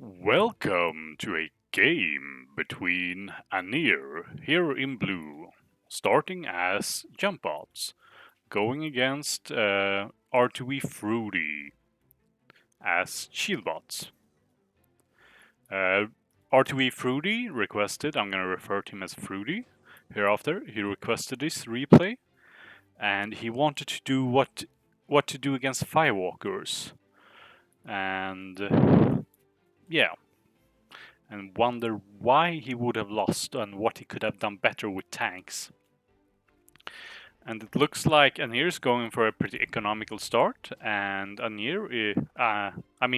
Welcome to a game between Anir, here in blue, starting as jump bots, going against rtwfroody as shield bots. rtwfroody requested, I'm going to refer to him as Fruity hereafter, he requested this replay and he wanted to do what to do against firewalkers. And yeah, and wonder why he would have lost and what he could have done better with tanks. And it looks like Anir is going for a pretty economical start, and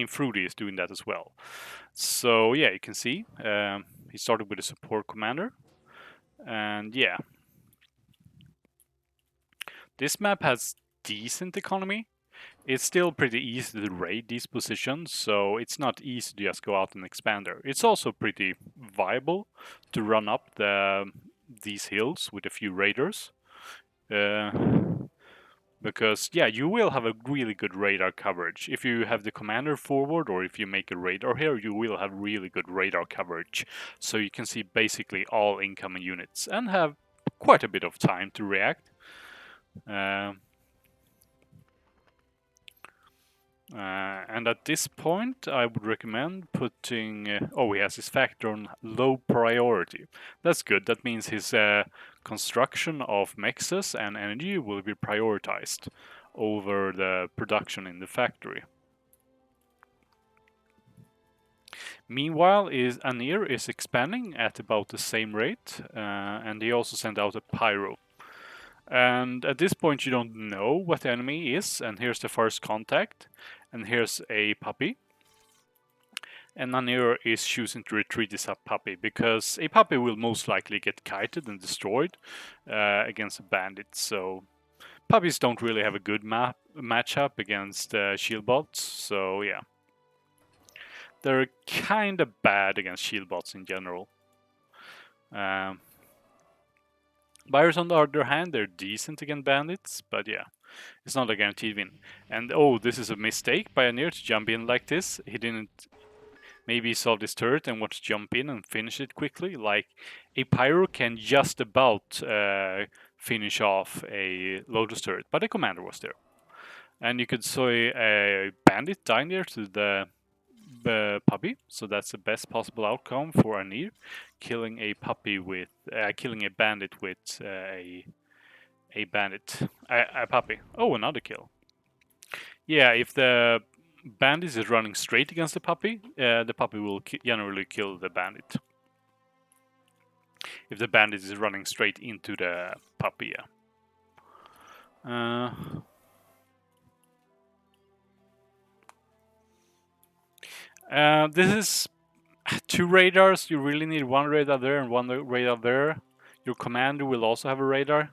Fruity is doing that as well. So yeah, you can see he started with a support commander, and yeah, this map has decent economy. It's still pretty easy to raid these positions, so it's not easy to just go out and expander. It's also pretty viable to run up these hills with a few raiders. Because yeah, you will have a really good radar coverage. If you have the commander forward or if you make a radar here, you will have really good radar coverage. So you can see basically all incoming units and have quite a bit of time to react. And at this point, I would recommend putting... he has his factor on low priority. That's good. That means his construction of mexes and energy will be prioritized over the production in the factory. Meanwhile, Anir is expanding at about the same rate, and he also sent out a pyro. And at this point you don't know what the enemy is, and here's the first contact, and here's a puppy. And Anir is choosing to retreat this puppy, because a puppy will most likely get kited and destroyed against a bandit, so puppies don't really have a good matchup against shield bots, so yeah. They're kinda bad against shield bots in general. Buyers, on the other hand, they're decent against bandits, but yeah, it's not a guaranteed win. And oh, this is a mistake by Anir to jump in like this. He didn't maybe solve this turret and want to jump in and finish it quickly. Like, a pyro can just about finish off a Lotus turret, but a commander was there. And you could see a bandit dying there to the puppy, so that's the best possible outcome for Anir, killing a puppy with killing a bandit with a puppy. Oh, another kill. Yeah, if the bandit is running straight against the puppy will generally kill the bandit. If the bandit is running straight into the puppy, yeah. This is 2 radars. You really need 1 radar there and 1 radar there. Your commander will also have a radar.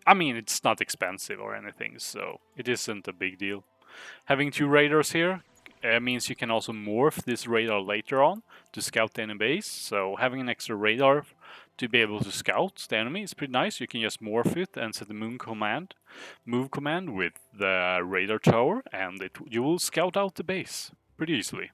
I mean, it's not expensive or anything, so it isn't a big deal. Having 2 radars here means you can also morph this radar later on to scout the enemy base. So having an extra radar to be able to scout the enemy is pretty nice. You can just morph it and set the move command with the radar tower, and you will scout out the base pretty easily.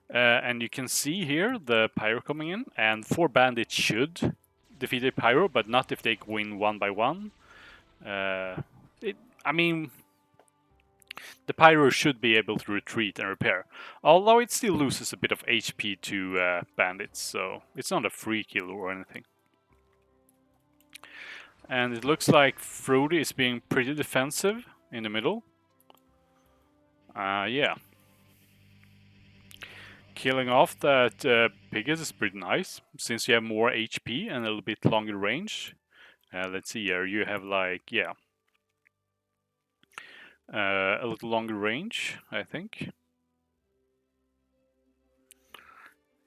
And you can see here the pyro coming in, and 4 bandits should defeat a pyro, but not if they win 1 by 1. I mean, the pyro should be able to retreat and repair, although it still loses a bit of HP to bandits, so it's not a free kill or anything. And it looks like Frody is being pretty defensive in the middle. Yeah. Killing off that Piggott is pretty nice, since you have more HP and a little bit longer range. Let's see here, you have like, yeah, a little longer range, I think.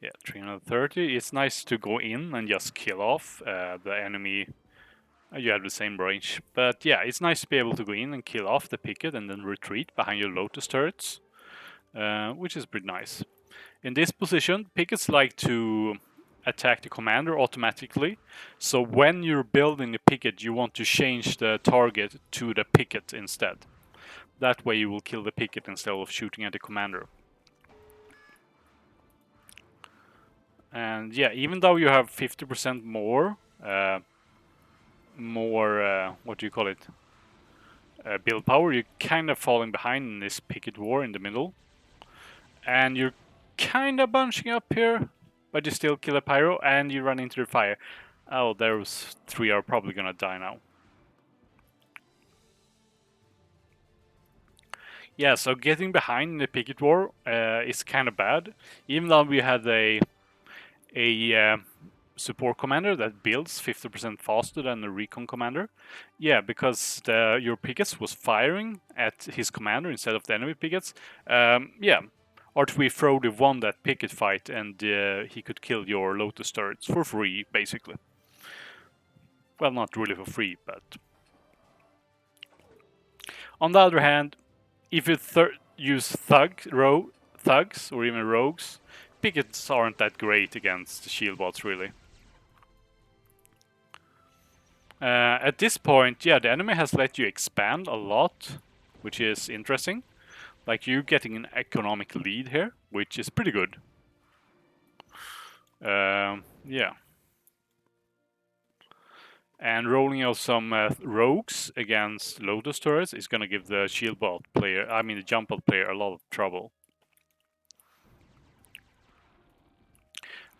Yeah, 330. It's nice to go in and just kill off the enemy. You have the same range. But yeah, it's nice to be able to go in and kill off the Piggott and then retreat behind your Lotus turrets, which is pretty nice. In this position, Piggotts like to attack the commander automatically. So when you're building the Piggott, you want to change the target to the Piggott instead. That way you will kill the picket instead of shooting at the commander. And yeah, even though you have 50% more, what do you call it? Build power, you're kind of falling behind in this picket war in the middle. And you're kind of bunching up here, but you still kill a pyro and you run into the fire. Oh, those 3 are probably gonna die now. Yeah, so getting behind in the picket war is kind of bad. Even though we had a support commander that builds 50% faster than the recon commander. Yeah, because your pickets was firing at his commander instead of the enemy pickets. Yeah, rtwfroody won that picket fight, and he could kill your Lotus turrets for free, basically. Well, not really for free, but... On the other hand, if you use thugs or even rogues, pickets aren't that great against shield bots, really. At this point, yeah, the enemy has let you expand a lot, which is interesting. Like, you getting an economic lead here, which is pretty good. Yeah. And rolling out some rogues against Lotus turrets is gonna give the shield bot player, I mean the jump bot player, a lot of trouble.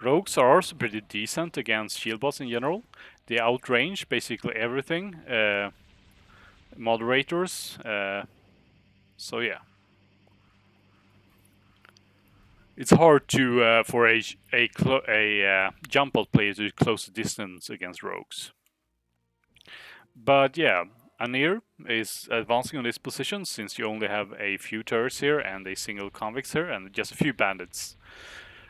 Rogues are also pretty decent against shield bots in general. They outrange basically everything. Moderators. So yeah. It's hard to for a jump bot player to close the distance against rogues. But yeah, Anir is advancing on this position since you only have a few turrets here and a single convicts here and just a few bandits.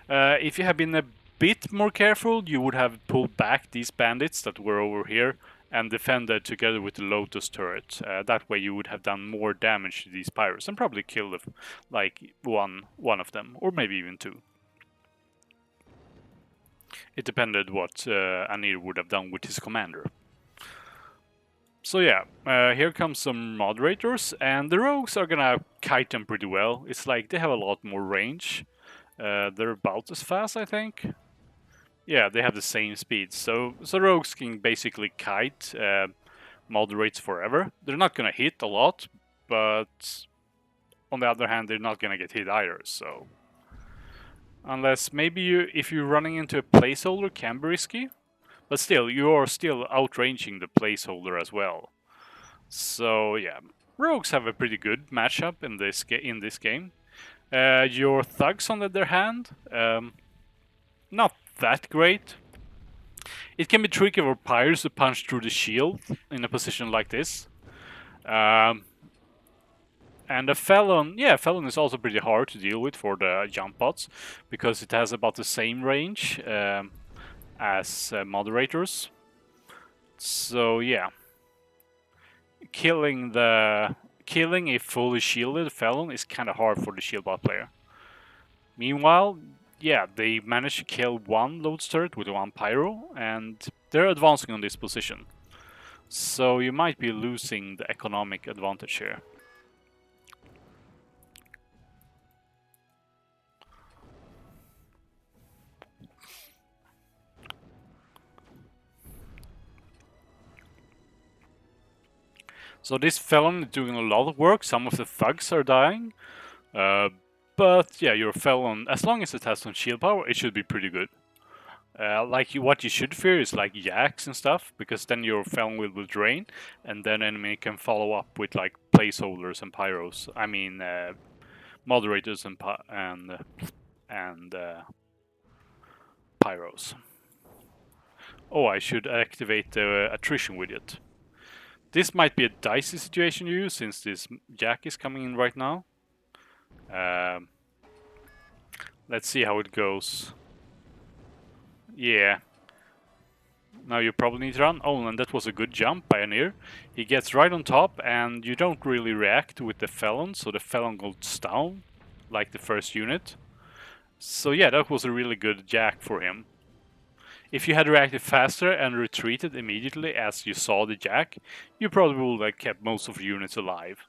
If you had been a bit more careful, you would have pulled back these bandits that were over here and defended together with the Lotus turret. That way you would have done more damage to these pyros and probably killed like one of them, or maybe even 2. It depended what Anir would have done with his commander. So yeah, here comes some moderators, and the rogues are gonna kite them pretty well. It's like they have a lot more range. They're about as fast, I think. Yeah, they have the same speed. So rogues can basically kite moderates forever. They're not gonna hit a lot, but on the other hand, they're not gonna get hit either. So unless maybe if you're running into a placeholder, can be risky. But still, you are still outranging the placeholder as well. So yeah, rogues have a pretty good matchup in this game. Your thugs, on the other hand, not that great. It can be tricky for pyres to punch through the shield in a position like this. And a Felon, yeah, Felon is also pretty hard to deal with for the jump bots because it has about the same range as moderators. So yeah, killing a fully shielded Felon is kind of hard for the shield bot player. Meanwhile, yeah, they managed to kill one Lotus turret with one pyro, and they're advancing on this position. So you might be losing the economic advantage here. So this Felon is doing a lot of work. Some of the thugs are dying. But yeah, your Felon, as long as it has some shield power, it should be pretty good. What you should fear is like Jacks and stuff, because then your Felon will drain, and then enemy can follow up with like placeholders and pyros. I mean, moderators and pyros. Oh, I should activate the attrition widget. This might be a dicey situation to use since this Jack is coming in right now. Let's see how it goes. Yeah. Now you probably need to run. Oh, and that was a good jump by Anir. He gets right on top, and you don't really react with the Felon, so the Felon goes down, like the first unit. So yeah, that was a really good Jack for him. If you had reacted faster and retreated immediately as you saw the Jack, you probably would have kept most of your units alive.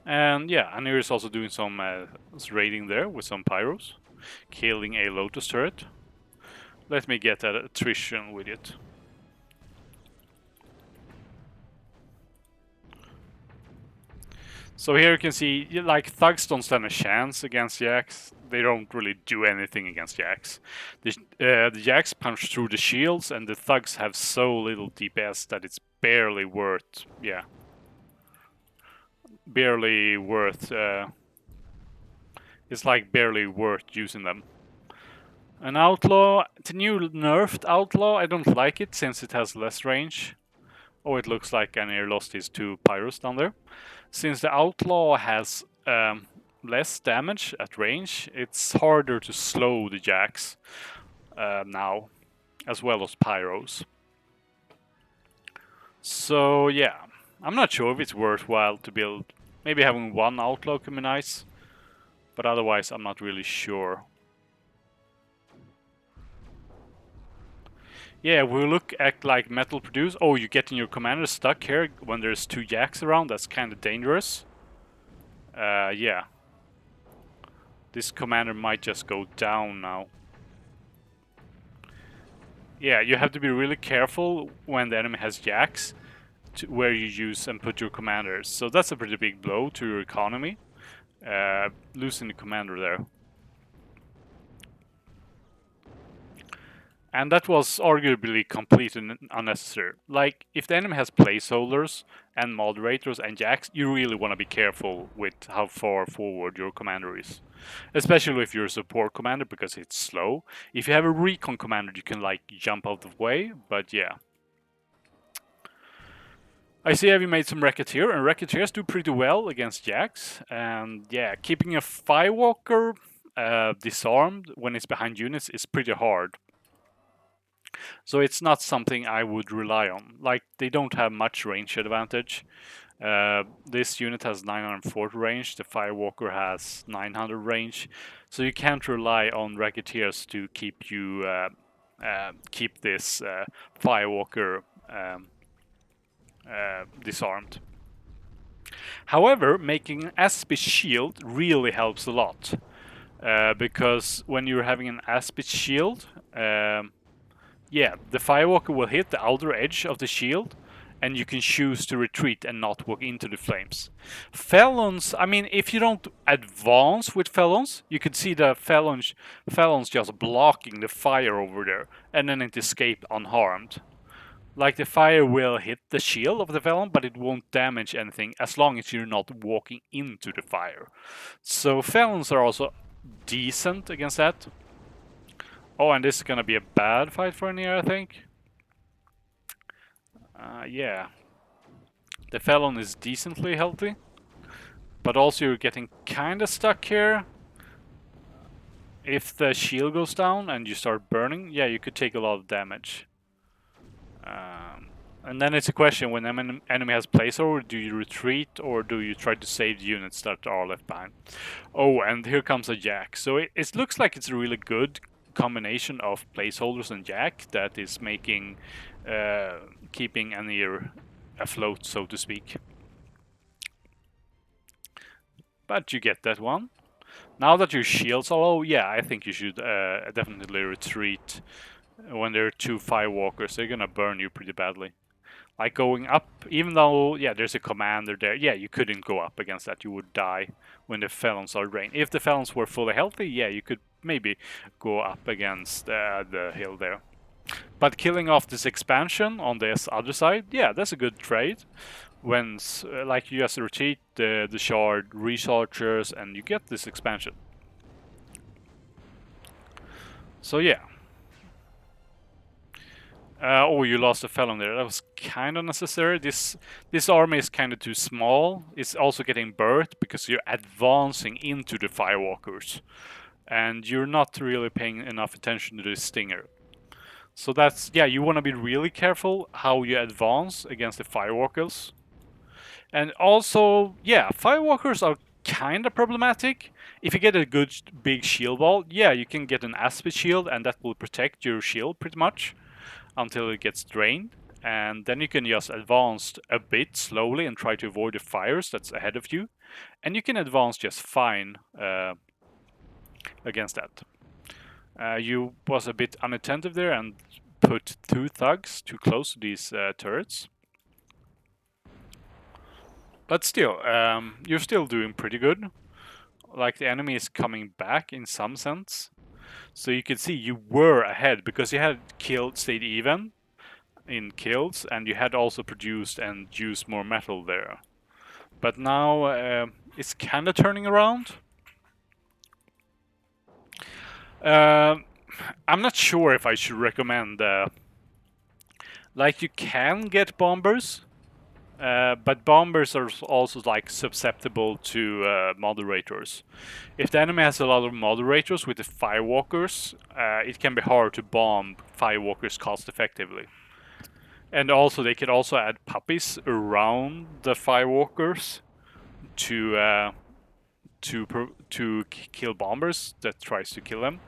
And yeah, Anir is also doing some raiding there with some pyros, killing a Lotus turret. Let me get that attrition with it. So here you can see, like, thugs don't stand a chance against Jacks. They don't really do anything against Jacks. The Jacks punch through the shields, and the thugs have so little DPS that it's barely worth, barely worth, it's like barely worth using them. An Outlaw, the new nerfed Outlaw, I don't like it since it has less range. Oh, it looks like Anir lost his 2 pyros down there. Since the Outlaw has less damage at range, it's harder to slow the Jacks now, as well as pyros. So yeah, I'm not sure if it's worthwhile to build. Maybe having 1 Outlaw could be nice, but otherwise I'm not really sure. Yeah, we look at like metal produce. Oh, you're getting your commander stuck here when there's 2 Jacks around. That's kind of dangerous. Yeah. This commander might just go down now. Yeah, you have to be really careful when the enemy has Jacks where you use and put your commanders. So that's a pretty big blow to your economy. Losing the commander there. And that was arguably completely unnecessary. Like, if the enemy has placeholders and moderators and jacks, you really want to be careful with how far forward your commander is. Especially if you're a support commander, because it's slow. If you have a recon commander, you can, like, jump out of the way, but yeah. I see have you made some Racketeer, and Racketeers do pretty well against jacks. And yeah, keeping a Firewalker disarmed when it's behind units is pretty hard. So it's not something I would rely on. Like, they don't have much range advantage. This unit has 940 range, the Firewalker has 900 range. So you can't rely on Racketeers to keep you keep this Firewalker disarmed. However, making an Aspis shield really helps a lot. Because when you're having an Aspis shield, yeah, the Firewalker will hit the outer edge of the shield, and you can choose to retreat and not walk into the flames. Felons, I mean, if you don't advance with Felons, you can see the Felons just blocking the fire over there, and then it escaped unharmed. Like, the fire will hit the shield of the Felon, but it won't damage anything as long as you're not walking into the fire. So Felons are also decent against that. Oh, and this is gonna be a bad fight for Anir, I think. Yeah. The Felon is decently healthy, but also you're getting kinda stuck here. If the shield goes down and you start burning, yeah, you could take a lot of damage. And then it's a question, when an enemy has placeholder, do you retreat or do you try to save the units that are left behind? Oh, and here comes a Jack. So it looks like it's a really good combination of placeholders and Jack that is making keeping Anir afloat, so to speak. But you get that one. Now that your shields are low, yeah, I think you should definitely retreat. When there are 2 Firewalkers, they're gonna burn you pretty badly. Like, going up, even though, yeah, there's a commander there, yeah, you couldn't go up against that. You would die when the Felons are drained. If the Felons were fully healthy, yeah, you could maybe go up against the hill there. But killing off this expansion on this other side, yeah, that's a good trade. When, like, you just retreat the shard, researchers, and you get this expansion. So yeah. Oh, you lost a Felon there. That was kind of necessary. This army is kind of too small. It's also getting birthed because you're advancing into the Firewalkers. And you're not really paying enough attention to the Stinger. So that's, yeah, you want to be really careful how you advance against the Firewalkers. And also, yeah, Firewalkers are kind of problematic. If you get a good big shield wall, yeah, you can get an Aspid shield and that will protect your shield pretty much until it gets drained. and then you can just advance a bit slowly and try to avoid the fires that's ahead of you, and you can advance just fine against that. You was a bit unattentive there and put 2 thugs too close to these turrets. But still, you're still doing pretty good. Like, the enemy is coming back in some sense. So you can see you were ahead because you had stayed even in kills, and you had also produced and used more metal there. But now it's kind of turning around. I'm not sure if I should recommend. Like, you can get bombers, but bombers are also like susceptible to moderators. If the enemy has a lot of moderators with the firewalkers, it can be hard to bomb firewalkers cost effectively. And also, they can also add puppies around the firewalkers to kill bombers that tries to kill them.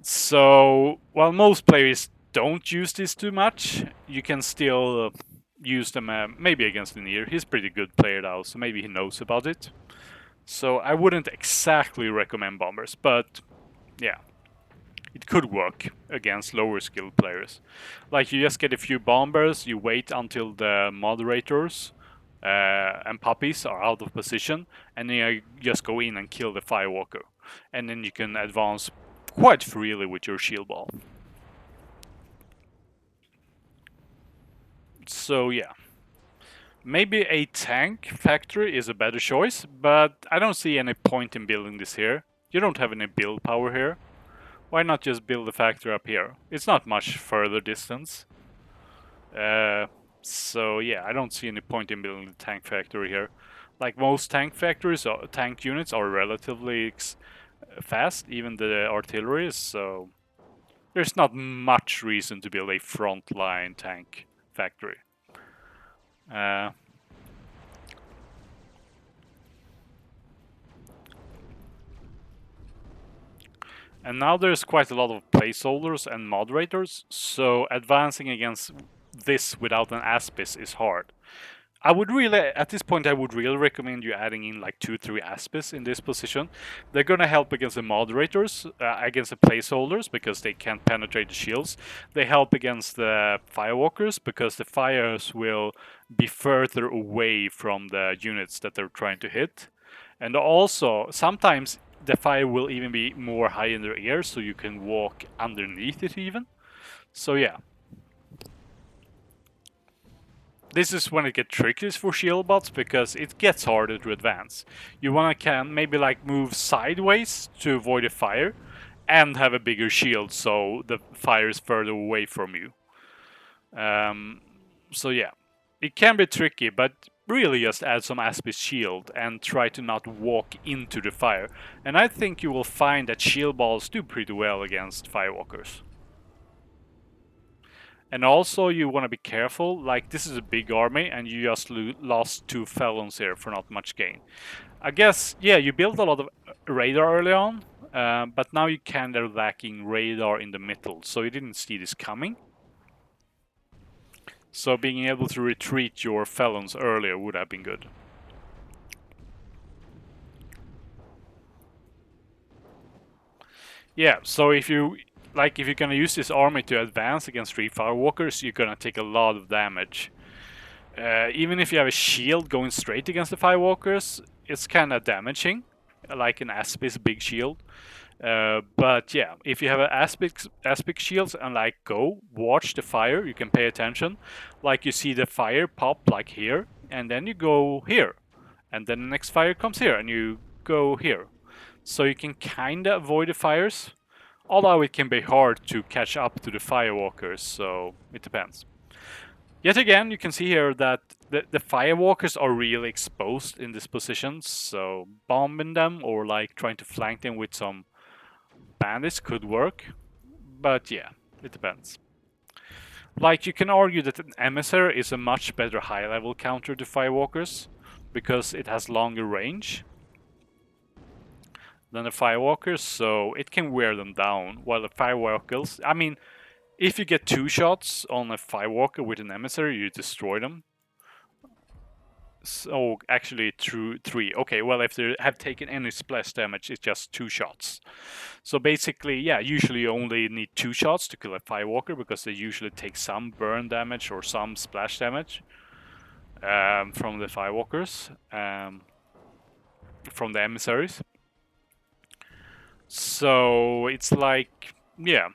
So while most players don't use this too much, you can still use them maybe against Anir. He's a pretty good player now, so maybe he knows about it. So I wouldn't exactly recommend bombers, but yeah, it could work against lower skilled players. Like, you just get a few bombers, you wait until the moderators and puppies are out of position, and then you just go in and kill the firewalker. And then you can advance quite freely with your shield ball. So yeah. Maybe a tank factory is a better choice, but I don't see any point in building this here. You don't have any build power here. Why not just build a factory up here? It's not much further distance. So yeah, I don't see any point in building the tank factory here. Like, most tank factories or tank units are relatively fast, even the artillery, so there's not much reason to build a frontline tank factory. And now there's quite a lot of placeholders and moderators, so advancing against this without an Aspis is hard. At this point, I would really recommend you adding in like 2-3 Aspis in this position. They're gonna help against the moderators, against the placeholders, because they can't penetrate the shields. They help against the firewalkers, because the fires will be further away from the units that they're trying to hit. And also, sometimes the fire will even be more high in their air, so you can walk underneath it even. So yeah. This is when it gets tricky for shield bots, because it gets harder to advance. You wanna maybe like move sideways to avoid a fire, and have a bigger shield so the fire is further away from you. So yeah, it can be tricky, but really just add some Aspis shield and try to not walk into the fire. And I think you will find that shield balls do pretty well against firewalkers. And also, you want to be careful, like, this is a big army and you just lost 2 felons here for not much gain. I guess, yeah, you built a lot of radar early on, but now you kind of lacking radar in the middle, so you didn't see this coming. So being able to retreat your felons earlier would have been good. Yeah, so if you're gonna use this army to advance against 3 firewalkers, you're gonna take a lot of damage. Even if you have a shield going straight against the firewalkers, it's kind of damaging, like an Aspis big shield. But yeah, if you have an aspect shields and like watch the fire, you can pay attention. Like, you see the fire pop like here, and then you go here, and then the next fire comes here, and you go here. So you can kinda avoid the fires, although it can be hard to catch up to the firewalkers, so it depends. Yet again, you can see here that the firewalkers are really exposed in this position, so bombing them or like trying to flank them with some bandits could work, but yeah, it depends. Like, you can argue that an emissary is a much better high-level counter to firewalkers, because it has longer range than the firewalkers, so it can wear them down, while the firewalkers, I mean, If you get 2 shots on a Firewalker with an emissary, you destroy them. So actually, through 3. Okay, well, if they have taken any splash damage, it's just 2 shots. So basically, yeah, usually you only need 2 shots to kill a Firewalker because they usually take some burn damage or some splash damage from the Firewalkers, from the emissaries. So it's like, yeah.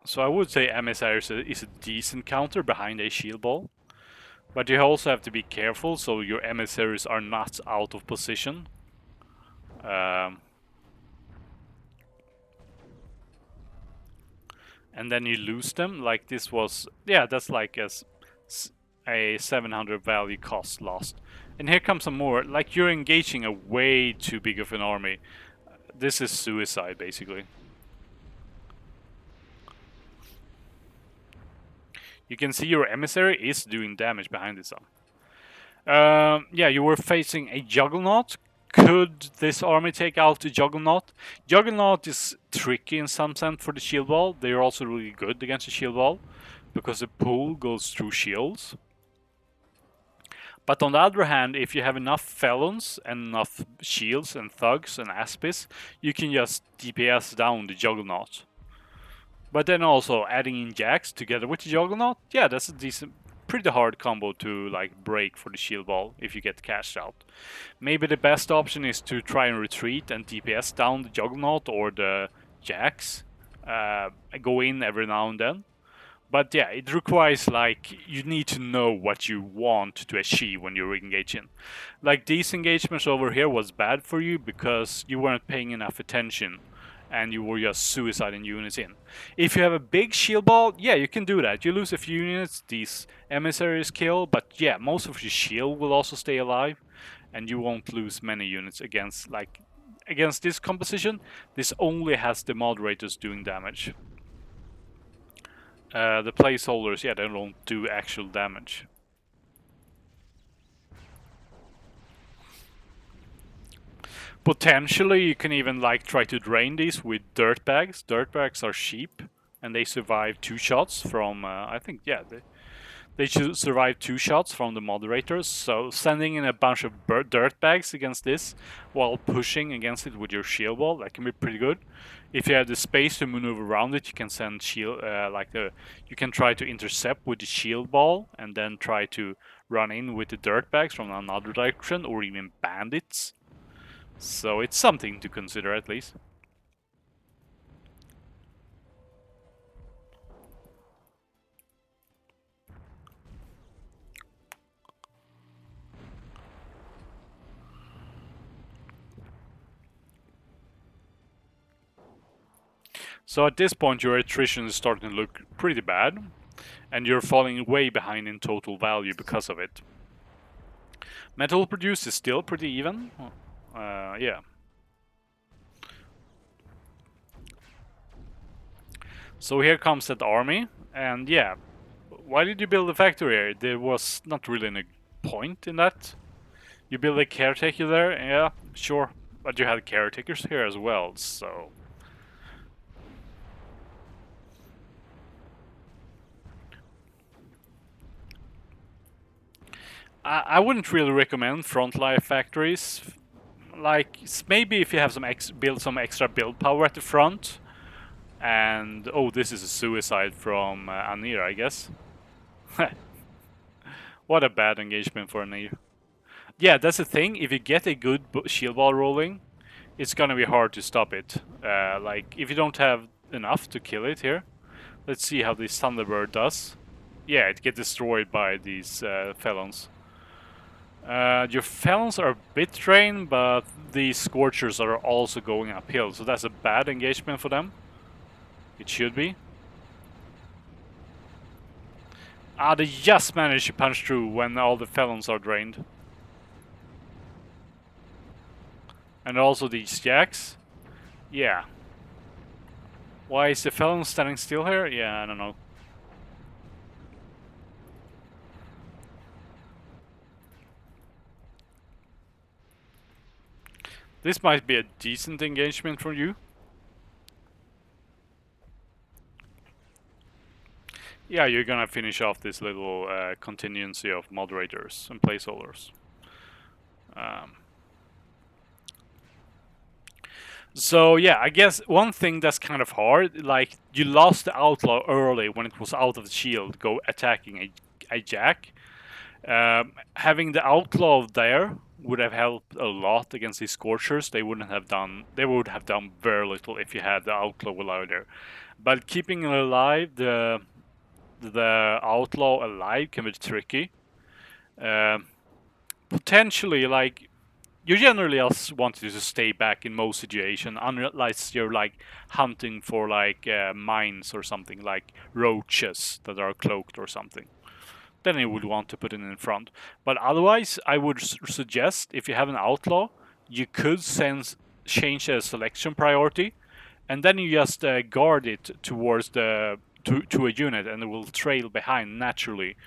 So I would say emissaries is a decent counter behind a shield ball. But you also have to be careful so your emissaries are not out of position. And then you lose them. Like this was, yeah, that's like a 700 value cost lost. And here comes some more. Like you're engaging a way too big of an army. This is suicide, basically. You can see your emissary is doing damage behind this one. Yeah, you were facing a Juggernaut. Could this army take out the Juggernaut? Juggernaut is tricky in some sense for the shield wall. They're also really good against the shield wall because the pool goes through shields. But on the other hand, if you have enough felons and enough shields and thugs and aspis, you can just DPS down the Juggernaut. But then also adding in Jax together with the Juggernaut, yeah, that's a decent, pretty hard combo to like break for the shield wall if you get cashed out. Maybe the best option is to try and retreat and DPS down the Juggernaut or the Jax. Go in every now and then. But yeah, it requires like you need to know what you want to achieve when you're engaging. Like these engagements over here was bad for you because you weren't paying enough attention and you were just suiciding units in. If you have a big shield ball, yeah, you can do that. You lose a few units, these emissaries kill, but yeah, most of your shield will also stay alive and you won't lose many units against this composition. This only has the moderators doing damage. The placeholders, yeah, they don't do actual damage. Potentially, you can even like try to drain these with dirt bags. Dirt bags are cheap, and they survive 2 shots from. I think, yeah, they should survive 2 shots from the moderators. So sending in a bunch of dirt bags against this, while pushing against it with your shield wall, that can be pretty good. If you have the space to maneuver around it, you can send shield you can try to intercept with the shield ball, and then try to run in with the dirt bags from another direction, or even bandits. So it's something to consider at least. So at this point your attrition is starting to look pretty bad, and you're falling way behind in total value because of it. Metal produced is still pretty even. Yeah. So here comes that army, and yeah, why did you build a factory here? There was not really any point in that. You build a caretaker there, yeah, sure, but you had caretakers here as well, so... I wouldn't really recommend frontline factories. Like, maybe if you have build some extra build power at the front. And, oh, this is a suicide from Anir, I guess. What a bad engagement for Anir. Yeah, that's the thing. If you get a good shield wall rolling, it's gonna be hard to stop it. Like, if you don't have enough to kill it here. Let's see how this Thunderbird does. Yeah, it gets destroyed by these felons. Your felons are a bit trained, but these Scorchers are also going uphill, so that's a bad engagement for them. It should be. Ah, they just managed to punch through when all the felons are drained. And also these jacks. Yeah. Why is the felon standing still here? Yeah, I don't know. This might be a decent engagement for you. Yeah, you're gonna finish off this little contingency of moderators and placeholders. Um, so yeah, I guess one thing that's kind of hard, like you lost the outlaw early when it was out of the shield, go attacking a jack. Having the outlaw there would have helped a lot against these scorchers. They wouldn't have done. They would have done very little if you had the outlaw alive there. But keeping it alive, the outlaw alive can be tricky. Um Potentially, like you generally just want to stay back in most situations, unless you're like hunting for like mines or something, like roaches that are cloaked or something. Then you would want to put it in front. But otherwise, I would suggest if you have an outlaw, you could change the selection priority, and then you just guard it towards to a unit, and it will trail behind naturally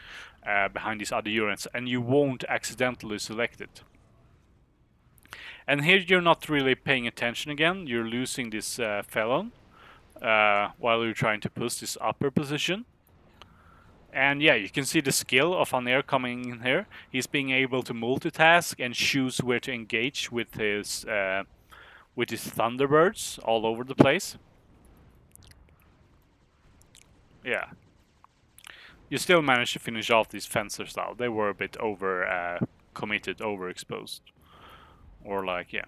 behind these other units, and you won't accidentally select it. And here you're not really paying attention again. You're losing this felon while you're trying to push this upper position. And yeah, you can see the skill of Anir coming in here. He's being able to multitask and choose where to engage with his Thunderbirds all over the place. Yeah. You still managed to finish off these fencers though. They were a bit over committed, overexposed. Or like, yeah.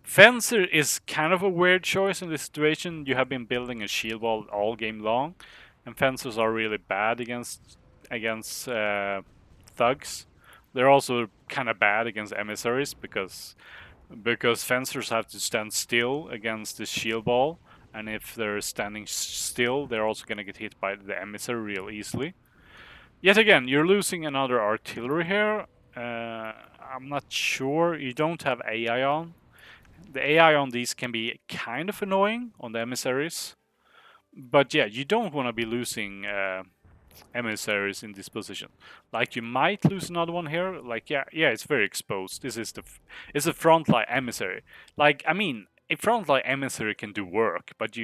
Fencer is kind of a weird choice in this situation. You have been building a shield wall all game long, and fencers are really bad against thugs. They're also kind of bad against emissaries because fencers have to stand still against the shield wall, and if they're standing still, they're also gonna get hit by the emissary real easily. Yet again, you're losing another artillery here. I'm not sure. You don't have AI on. The AI on these can be kind of annoying on the emissaries. But yeah, you don't want to be losing emissaries in this position. Like you might lose another one here. Like yeah, it's very exposed. This is it's a frontline emissary. Like I mean, a frontline emissary can do work, but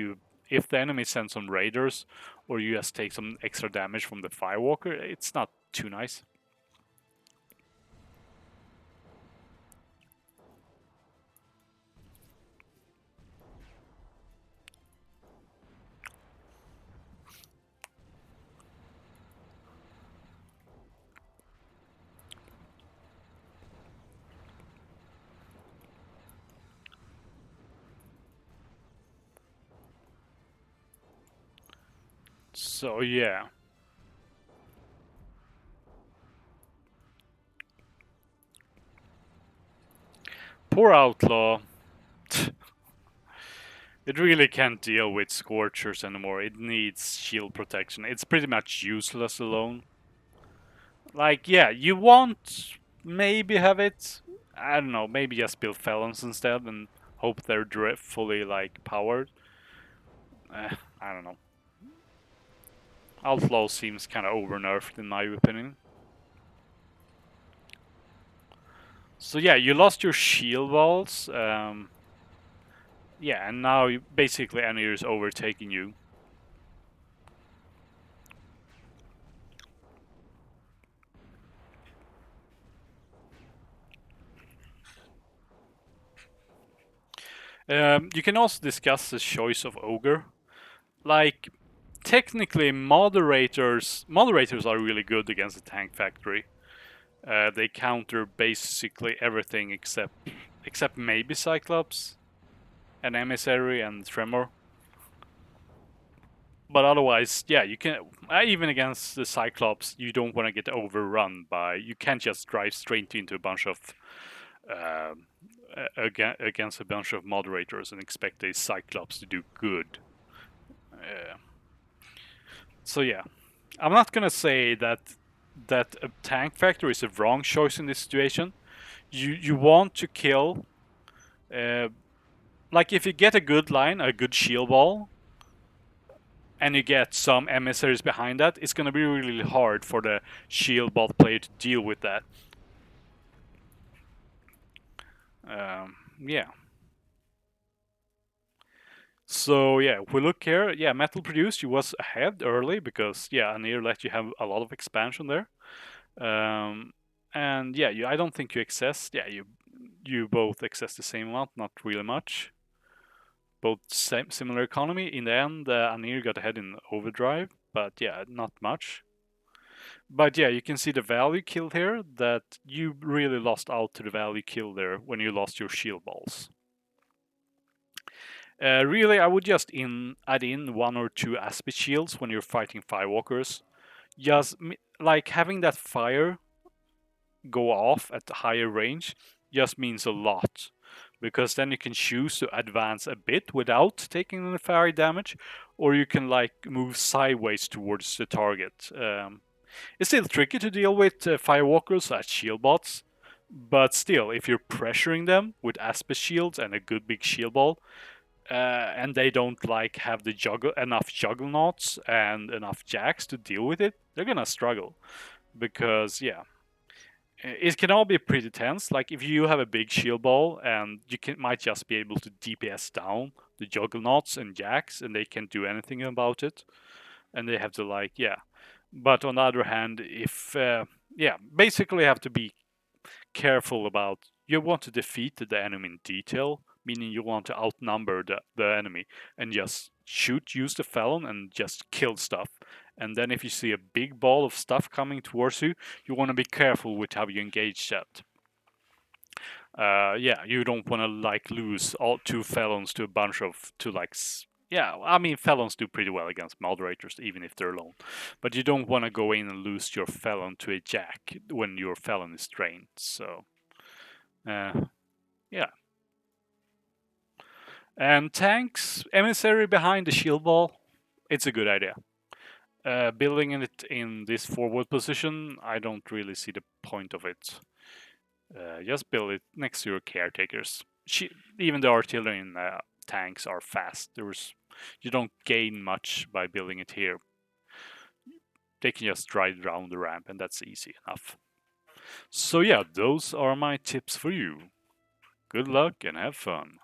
if the enemy sends some raiders or you just take some extra damage from the firewalker, it's not too nice. So yeah. Poor outlaw. It really can't deal with Scorchers anymore. It needs shield protection. It's pretty much useless alone. Like, yeah, you want maybe have it. I don't know. Maybe just build Felons instead and hope they're fully like powered. I don't know. Outlaw seems kind of over nerfed in my opinion. So yeah, you lost your shield walls. Yeah, and now basically Anir is overtaking you. You can also discuss the choice of Ogre. Like, technically, moderators are really good against the tank factory. They counter basically everything except maybe Cyclops, and Emissary, and Tremor. But otherwise, yeah, you can even against the Cyclops, you don't want to get overrun by. You can't just drive straight into a bunch of uh, against a bunch of moderators and expect a Cyclops to do good. Uh, so yeah, I'm not gonna say that a tank factor is a wrong choice in this situation. You want to kill, uh, like if you get a good line, a good shield wall, and you get some emissaries behind that, it's gonna be really hard for the shield bot player to deal with that. Yeah. So yeah, if we look here, yeah, metal produced, you was ahead early because yeah, Anir let you have a lot of expansion there. Um, and yeah, I don't think you access. Yeah, you both access the same amount, not really much. Both similar economy. In the end, Anir got ahead in overdrive, but yeah, not much. But yeah, you can see the value killed here. That you really lost out to the value kill there when you lost your shield balls. Really, I would just add in one or two aspect shields when you're fighting firewalkers. Just like having that fire go off at a higher range just means a lot, because then you can choose to advance a bit without taking the fire damage, or you can like move sideways towards the target. It's still tricky to deal with firewalkers as shield bots, but still, if you're pressuring them with aspect shields and a good big shield ball, and they don't like have the enough juggernauts and enough jacks to deal with it, they're gonna struggle. Because yeah, it can all be pretty tense. Like if you have a big shield ball and might just be able to DPS down the juggernauts and jacks, and they can't do anything about it, and they have to like yeah. But on the other hand, if yeah, basically have to be careful about, you want to defeat the enemy in detail, meaning you want to outnumber the enemy and just use the Felon and just kill stuff. And then if you see a big ball of stuff coming towards you, you want to be careful with how you engage that. Yeah, you don't want to like lose all two Felons to a bunch of yeah, I mean Felons do pretty well against moderators even if they're alone, but you don't want to go in and lose your Felon to a Jack when your Felon is drained. So uh, yeah. And tanks, emissary behind the shield wall, it's a good idea. Building it in this forward position, I don't really see the point of it. Just build it next to your caretakers. Even the artillery in tanks are fast. You don't gain much by building it here. They can just drive around the ramp, and that's easy enough. So yeah, those are my tips for you. Good luck and have fun.